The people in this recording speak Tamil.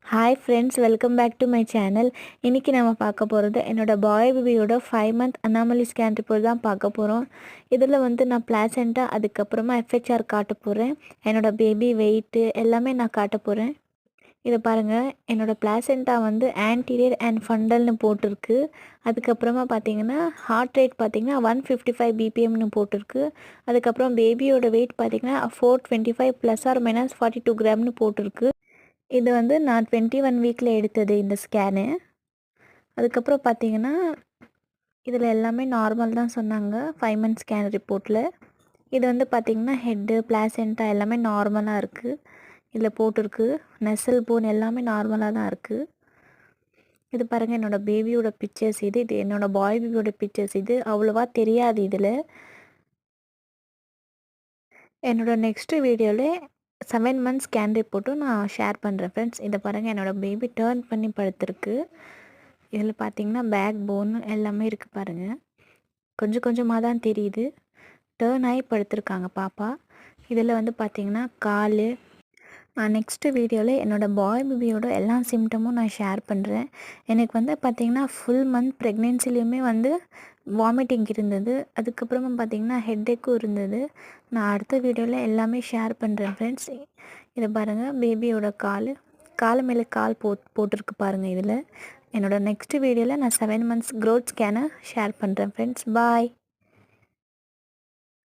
Hi friends, welcome back to my channel. இன்றைக்கி நம்ம பார்க்க போகிறது என்னோடய பாய் பேபியோட 5 மந்த் அனாமலி ஸ்கேன் ரிப்போர்ட் தான் பார்க்க போகிறோம். இதில் நான் பிளாசென்டா அதுக்கப்புறமா எஃப்ஹெச்ஆர் காட்ட போகிறேன். என்னோடய பேபி வெயிட்டு எல்லாமே நான் காட்ட போகிறேன். இதை பாருங்கள், என்னோடய பிளாசென்டா ஆன்டீரியர் அண்ட் ஃபண்டல்னு போட்டிருக்கு. அதுக்கப்புறமா பார்த்தீங்கன்னா ஹார்ட் ரேட் பார்த்தீங்கன்னா 155 பிபிஎம்னு போட்டிருக்கு. அதுக்கப்புறம் பேபியோட வெயிட் பார்த்தீங்கன்னா 425 ப்ளஸ் ஆர் மைனஸ் 42 கிராம்னு போட்டிருக்கு. இது நான் 21 வீக்கில் எடுத்தது இந்த ஸ்கேனு. அதுக்கப்புறம் பார்த்தீங்கன்னா இதில் எல்லாமே நார்மல் தான் சொன்னாங்க 5 மந்த் ஸ்கேன் ரிப்போர்ட்டில். இது பார்த்திங்கன்னா ஹெட்டு பிளாசென்டா எல்லாமே நார்மலாக இருக்குது. இதில் போட்டிருக்கு நெசல் போன் எல்லாமே நார்மலாக தான் இருக்குது. இது பாருங்கள், என்னோடய பேபியோட பிக்சர்ஸ். இது என்னோடய பாய் பேபியோட பிக்சர்ஸ். இது அவ்வளோவா தெரியாது இதில். என்னோடய நெக்ஸ்ட்டு வீடியோவில் 7 மந்த்ஸ் ஸ்கேன் ரிப்போர்ட்டும் நான் ஷேர் பண்ணுறேன் ஃப்ரெண்ட்ஸ். இதை பாருங்கள், என்னோடய பேபி டேர்ன் பண்ணி படுத்துருக்கு. இதில் பார்த்தீங்கன்னா பேக் போன் எல்லாமே இருக்குது பாருங்கள். கொஞ்சம் கொஞ்சமாக தான் தெரியுது. டேர்ன் ஆகி படுத்துருக்காங்க பாப்பா. இதில் பார்த்தீங்கன்னா கால். நான் நெக்ஸ்ட்டு வீடியோவில் என்னோடய பாய் பேபியோட எல்லா சிம்டமும் நான் ஷேர் பண்ணுறேன். எனக்கு பார்த்திங்கன்னா ஃபுல் மந்த் ப்ரெக்னென்சிலையுமே வாமிட்டிங் இருந்தது. அதுக்கப்புறமா பார்த்திங்கன்னா ஹெட்டேக்கும் இருந்தது. நான் அடுத்த வீடியோவில் எல்லாமே ஷேர் பண்ணுறேன் ஃப்ரெண்ட்ஸ். இதை பாருங்கள், பேபியோட கால் மேலே கால் போட்டிருக்கு பாருங்கள். இதில் என்னோடய நெக்ஸ்ட் வீடியோவில் நான் 7 மந்த்ஸ் க்ரோத் ஸ்கேனை ஷேர் பண்ணுறேன் ஃப்ரெண்ட்ஸ். பாய்.